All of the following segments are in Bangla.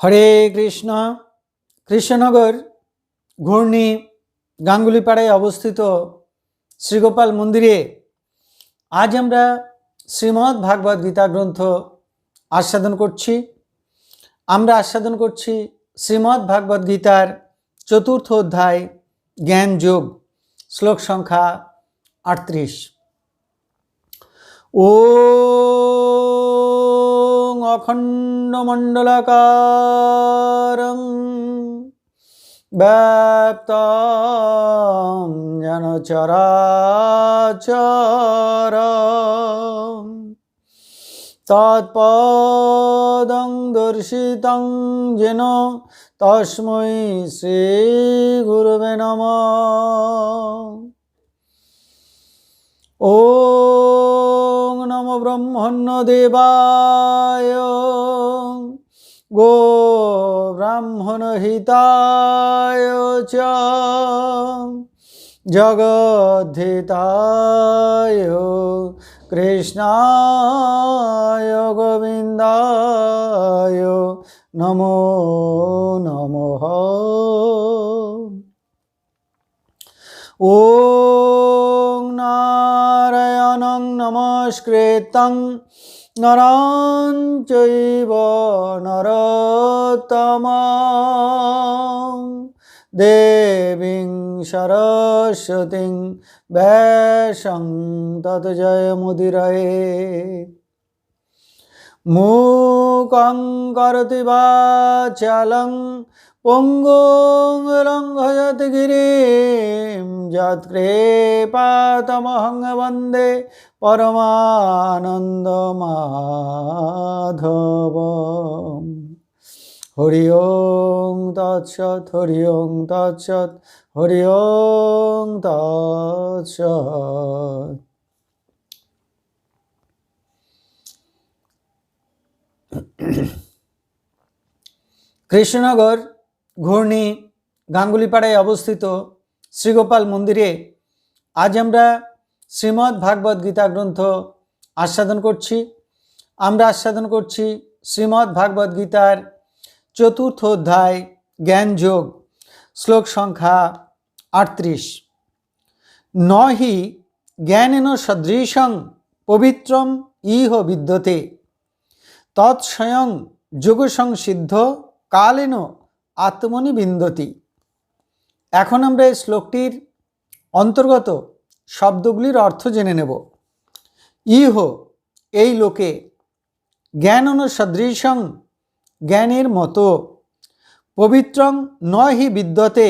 হরে কৃষ্ণ। কৃষ্ণনগর ঘূর্ণি গাঙ্গুলিপাড়ায় অবস্থিত শ্রীগোপাল মন্দিরে আজ আমরা শ্রীমদ্ ভাগবত গীতা গ্রন্থ আস্বাদন করছি। আমরা আস্বাদন করছি শ্রীমদ্ ভাগবত গীতার চতুর্থ অধ্যায় জ্ঞান যোগ, শ্লোক সংখ্যা 38। ওম অখণ্ডমণ্ডলাকারং ব্যাপ্তং যেন চরাচরং তৎপদং দর্শিতং যেন তস্मै শ্রী গুরবে নমঃ। ওম নমো ব্রহ্মণ্যদেবায় গো ব্রাহ্মণহিতায় চ জগদ্ধিতায় কৃষ্ণায় গোবিন্দায় নমো নমঃ। ওম নারায়ণং নমস্কৃত্যং নরং চৈব নরোত্তমং দেবীং সরস্বতীং ব্যাসং তৎ জয়মুদীরয়ে। মূকং করোতি বাচালং পঙ্গুং লঙ্ঘয়তি গিরিম যৎকৃপাতমহং বন্দে পরমানন্দমাধবম। হরি ওম তৎসৎ, হরি ওম তৎসৎ, হরি ওম তৎসৎ। কৃষ্ণনগর ঘূর্ণি গাঙ্গুলিপাড়ায় অবস্থিত শ্রীগোপাল মন্দিরে আজ আমরা শ্রীমদ্ ভাগবত গীতা গ্রন্থ আস্বাদন করছি। আমরা আস্বাদন করছি শ্রীমদ্ ভাগবত গীতার চতুর্থ অধ্যায় জ্ঞান যোগ, শ্লোক সংখ্যা 38। নহি জ্ঞানেন সদৃশং পবিত্রম ইহ বিদ্যতে তৎস্বয়ং যোগসংসিদ্ধ কালেন আত্মনি বিন্দতি। এখন আমরা এই শ্লোকটির অন্তর্গত শব্দগুলির অর্থ জেনে নেব। ইহ এই লোকে, জ্ঞানন সদৃশং জ্ঞানের মতো, পবিত্রং নহি বিদ্যতে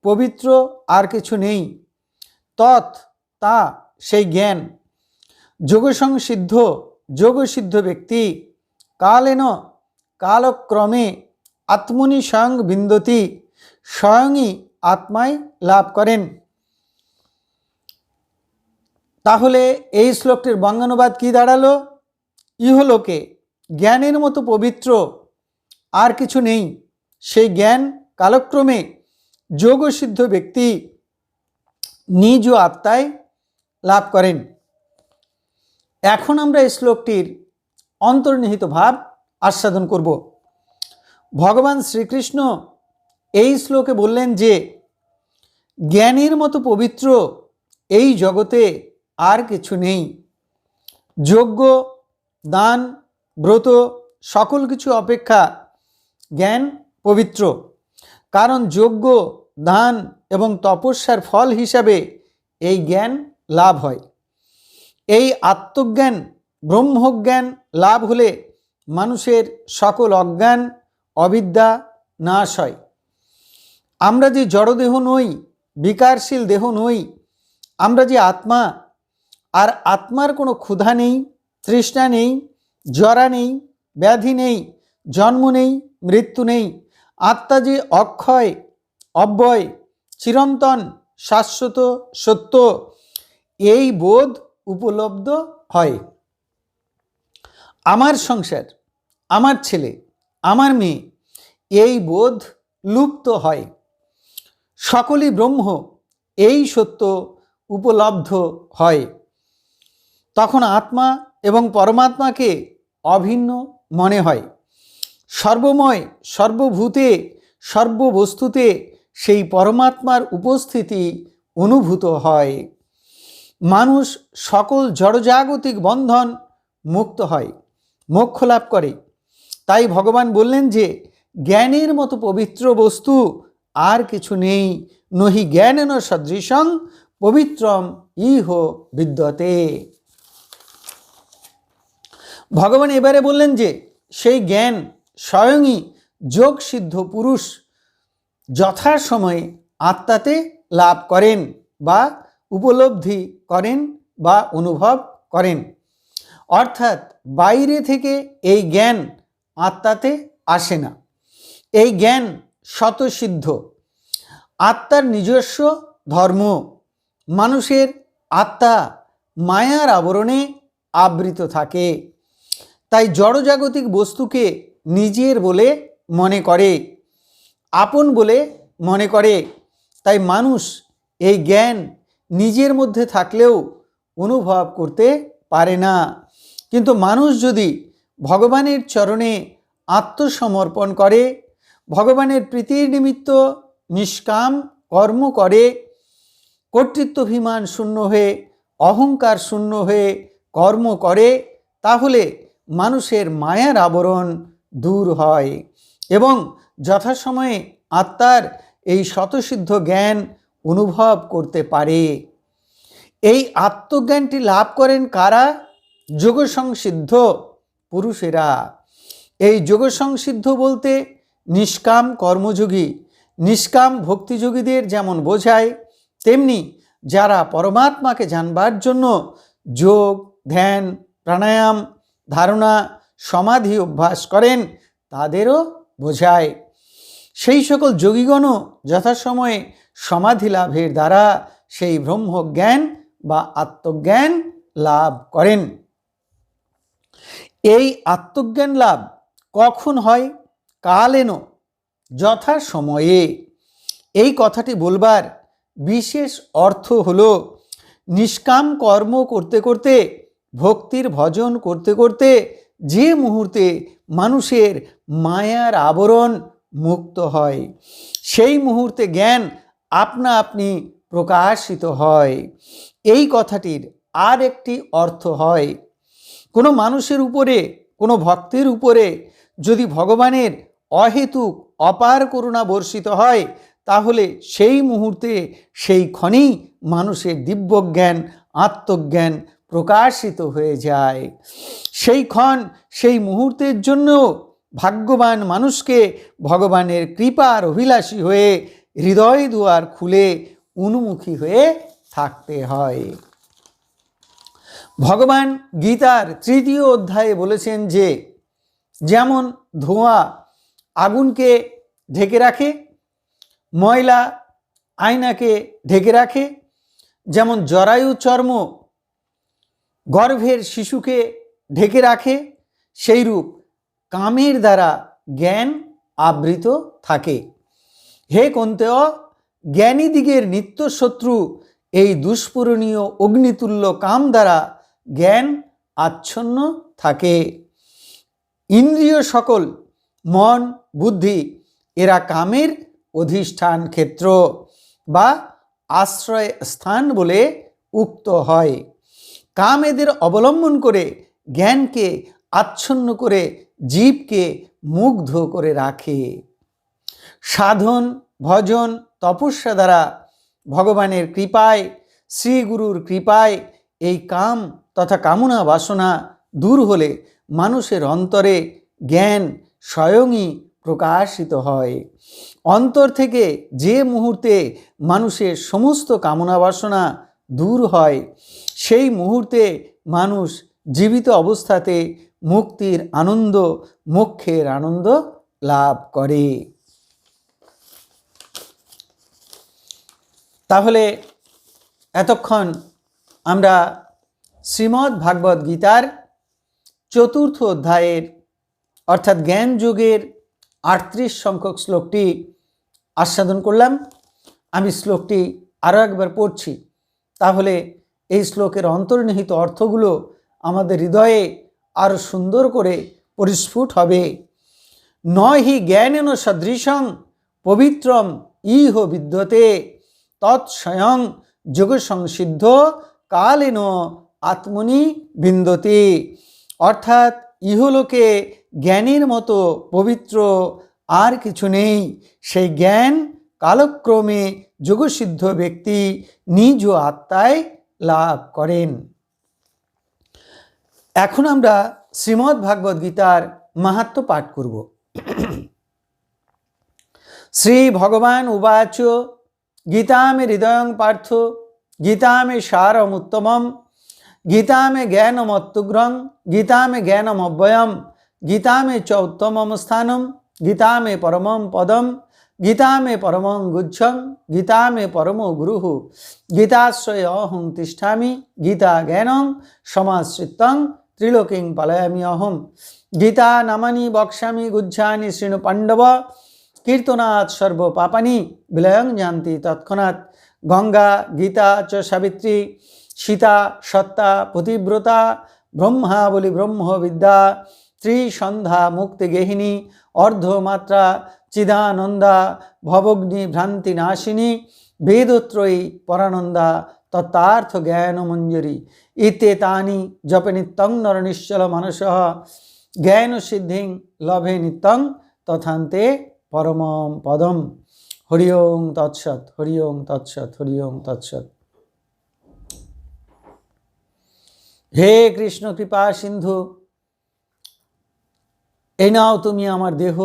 পবিত্র আর কিছু নেই, তৎ তা সেই জ্ঞান, যোগসংসিদ্ধ যোগসিদ্ধ ব্যক্তি, কালেন কালক্রমে, আত্মনি স্বয়ং বিন্দতি স্বয়ংই আত্মায় লাভ করেন। তাহলে এই শ্লোকটির বঙ্গানুবাদ কি দাঁড়ালো? ইহলোকে জ্ঞানের মতো পবিত্র আর কিছু নেই, সেই জ্ঞান কালক্রমে যোগসিদ্ধ ব্যক্তি নিজ আত্মায় লাভ করেন। এখন আমরা এই শ্লোকটির অন্তর্নিহিত ভাব আস্বাদন করব। ভগবান শ্রীকৃষ্ণ এই শ্লোকে বললেন যে জ্ঞানের মতো পবিত্র এই জগতে আর কিছু নেই। যজ্ঞ, দান, ব্রত সকল কিছু অপেক্ষা জ্ঞান পবিত্র, কারণ যজ্ঞ, দান এবং তপস্যার ফল হিসাবে এই জ্ঞান লাভ হয়। এই আত্মজ্ঞান ব্রহ্মজ্ঞান লাভ হলে মানুষের সকল অজ্ঞান অবিদ্যা নাশ হয়। আমরা যে জড়দেহ নই, বিকারশীল দেহ নই, আমরা যে আত্মা, আর আত্মার কোনো ক্ষুধা নেই, তৃষ্ণা নেই, জরা নেই, ব্যাধি নেই, জন্ম নেই, মৃত্যু নেই। আত্মা যে অক্ষয়, অব্যয়, চিরন্তন, শাশ্বত, সত্য, এই বোধ উপলব্ধ হয়। আমার সংসার, আমার ছেলে, আমার মেয়ে, এই বোধ লুপ্ত হয়। সকলই ব্রহ্ম, এই সত্য উপলব্ধ হয়। তখন আত্মা এবং পরমাত্মাকে অভিন্ন মনে হয়। সর্বময়, সর্বভূতে, সর্ববস্তুতে সেই পরমাত্মার উপস্থিতি অনুভূত হয়। মানুষ সকল জড়জাগতিক বন্ধন মুক্ত হয়, মোক্ষ লাভ করে। তাই ভগবান বললেন যে জ্ঞানের মতো পবিত্র বস্তু আর কিছু নেই। নহি জ্ঞানেন সদৃশং পবিত্রম ইহ বিদ্যতে। ভগবান এবারে বললেন যে সেই জ্ঞান স্বয়ংই যোগ সিদ্ধ পুরুষ যথাসময়ে আত্মাতে লাভ করেন বা উপলব্ধি করেন বা অনুভব করেন। অর্থাৎ বাইরে থেকে এই জ্ঞান আত্মাতে আসে না। এই জ্ঞান স্বতঃসিদ্ধ, আত্মার নিজস্ব ধর্ম। মানুষের আত্মা মায়ার আবরণে আবৃত থাকে, তাই জড়জাগতিক বস্তুকে নিজের বলে মনে করে, আপন বলে মনে করে। তাই মানুষ এই জ্ঞান নিজের মধ্যে থাকলেও অনুভব করতে পারে না। কিন্তু মানুষ যদি ভগবানের চরণে আত্মসমর্পণ করে, ভগবানের প্রীতির নিমিত্ত নিষ্কাম কর্ম করে, কর্তৃত্বাভিমান শূন্য হয়ে, অহংকার শূন্য হয়ে কর্ম করে, তাহলে মানুষের মায়ার আবরণ দূর হয় এবং যথাসময়ে আত্মার এই স্বতঃসিদ্ধ জ্ঞান অনুভব করতে পারে। এই আত্মজ্ঞানটি লাভ করেন কারা? যোগসংসিদ্ধ পুরুষেরা। এই যোগসংসিদ্ধ বলতে নিষ্কাম কর্মযোগী, নিষ্কাম ভক্তিযোগীদের যেমন বোঝায়, তেমনি যারা পরমাত্মাকে জানবার জন্য যোগ, ধ্যান, প্রাণায়াম, ধারণা, সমাধি অভ্যাস করেন তাদেরও বোঝায়। সেই সকল যোগীগণও যথাসময়ে সমাধি লাভের দ্বারা সেই ব্রহ্মজ্ঞান বা আত্মজ্ঞান লাভ করেন। এই আত্মজ্ঞান লাভ কখন হয়? কালেন, যথা সময়ে। এই কথাটি বলবার বিশেষ অর্থ হল নিষ্কাম কর্ম করতে করতে, ভক্তির ভজন করতে করতে যে মুহূর্তে মানুষের মায়ার আবরণ মুক্ত হয়, সেই মুহূর্তে জ্ঞান আপনা আপনি প্রকাশিত হয়। এই কথাটির আর একটি অর্থ হয়, কোনো মানুষের উপরে, কোনো ভক্তের উপরে যদি ভগবানের অহেতুক অপার করুণা বর্ষিত হয়, তাহলে সেই মুহূর্তে, সেই ক্ষণেই মানুষের দিব্যজ্ঞান, আত্মজ্ঞান প্রকাশিত হয়ে যায়। সেই ক্ষণ, সেই মুহূর্তের জন্য ভাগ্যবান মানুষকে ভগবানের কৃপার অভিলাষী হয়ে হৃদয় দুয়ার খুলে উন্মুখী হয়ে থাকতে হয়। ভগবান গীতার 3য় অধ্যায়ে বলেছেন যে যেমন ধোঁয়া আগুনকে ঢেকে রাখে, ময়লা আয়নাকে ঢেকে রাখে, যেমন জরায়ু চর্ম গর্ভের শিশুকে ঢেকে রাখে, সেইরূপ কামের দ্বারা জ্ঞান আবৃত থাকে। হে কৌন্তেয়, জ্ঞানীদিগের নিত্য শত্রু এই দুষ্পূরণীয় অগ্নিতুল্য কাম দ্বারা জ্ঞান আচ্ছন্ন থাকে। ইন্দ্রিয় সকল, মন, বুদ্ধি, এরা কামের অধিষ্ঠান ক্ষেত্র বা আশ্রয় স্থান বলে উক্ত হয়। কাম এদের অবলম্বন করে জ্ঞানকে আচ্ছন্ন করে জীবকে মুগ্ধ করে রাখে। সাধন, ভজন, তপস্যা দ্বারা ভগবানের কৃপায়, শ্রীগুরুর কৃপায় এই কাম তথা কামনা বাসনা দূর হলে মানুষের অন্তরে জ্ঞান স্বয়ংই প্রকাশিত হয়। অন্তর থেকে যে মুহূর্তে মানুষের সমস্ত কামনা বাসনা দূর হয়, সেই মুহূর্তে মানুষ জীবিত অবস্থাতে মুক্তির আনন্দ, মোক্ষের আনন্দ লাভ করে। তাহলে এতক্ষণ আমরা শ্রীমদ্ ভাগবত গীতার 4র্থ অধ্যায়ের অর্থাৎ জ্ঞান যোগের 38 সংখ্যক শ্লোকটি আস্বাদন করলাম। আমি শ্লোকটি আরও একবার পড়ছি, তাহলে এই শ্লোকের অন্তর্নিহিত অর্থগুলো আমাদের হৃদয়ে আরও সুন্দর করে পরিস্ফুট হবে। ন হি জ্ঞানেন সদৃশং পবিত্রম ইহ বিদ্যতে তৎস্বয়ং যোগ সংসিদ্ধ কালেন আত্মনি বিন্দতে। অর্থাৎ ইহলোকে জ্ঞানের মতো পবিত্র আর কিছু নেই। সেই জ্ঞান কালক্রমে যোগসিদ্ধ ব্যক্তি নিজ আত্মায় লাভ করেন। এখন আমরা শ্রীমদ্ ভাগবত গীতার মাহাত্ম্য পাঠ করব। শ্রী ভগবান উবাচ গীতা মে হৃদয়ং পার্থ গীতা মে সারমুত্তমম গীতা মে জ্ঞানমত্যুগ্রং গীতা মে জ্ঞানমব্যয়ম গীতা মে চ উত্তমম স্থানম গীতা মে পরমম পদম গীতা মে পরমং গুচ্ছং গীতা মে পরমো গুরুঃ গীতাশ্রয়ে অহং তিষ্ঠামি গীতা জ্ঞানং সমাশ্রিতং ত্রিলোকিং পালয়ামি অহম গীতা নামানি বক্ষ্যামি গুজ্জানি শৃণু পাণ্ডব কীর্তনাৎ সর্ব পাপানি বিলয়ং যান্তি তৎক্ষণাৎ গঙ্গা গীতা চ সাবিত্রী সীতা সত্তা পতিব্রতা ব্রহ্মা বলি ব্রহ্মবিদ্যা ত্রিসন্ধ্যা মুক্তি গেহিনী অর্ধমাত্রা চিদানন্দা ভবগ্নি ভ্রান্তি নাশিনী বেদত্রয়ী পরানন্দা তত্তার্থ জ্ঞান মঞ্জরি ইত্যেতানি জপে নিত্যং নর নিশ্চল মানসঃ জ্ঞান সিদ্ধিং লভে নিত্যং তথান্তে পরমম পদম। হরি ওং তৎসৎ, হরি ওং তৎসৎ, হরি ওং তৎসৎ। হে কৃষ্ণ কৃপা সিন্ধু, এ নাও তুমি আমার দেহ,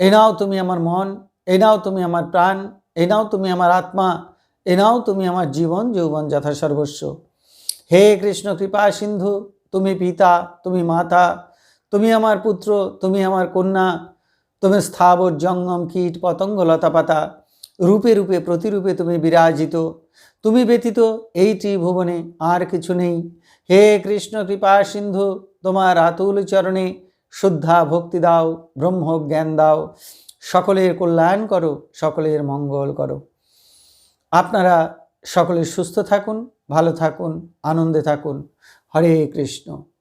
এ নাও তুমি আমার মন, এ নাও তুমি আমার প্রাণ, এ নাও তুমি আমার আত্মা, এ নাও তুমি আমার জীবন যৌবন যথা সর্বস্ব। হে কৃষ্ণ কৃপা সিন্ধু, তুমি পিতা, তুমি মাতা, তুমি আমার পুত্র, তুমি আমার কন্যা, তুমি স্থাবর জঙ্গম কীট পতঙ্গ লতাপাতা রূপে রূপে প্রতিরূপে তুমি বিরাজিত। তুমি ব্যতীত এই ত্রিভুবনে আর কিছু নেই। হে কৃষ্ণ কৃপা সিন্ধু, তোমার আতুল চরণে শুদ্ধা ভক্তি দাও, ব্রহ্ম জ্ঞান দাও, সকলের কল্যাণ করো, সকলের মঙ্গল করো। আপনারা সকলে সুস্থ থাকুন, ভালো থাকুন, আনন্দে থাকুন। হরে কৃষ্ণ।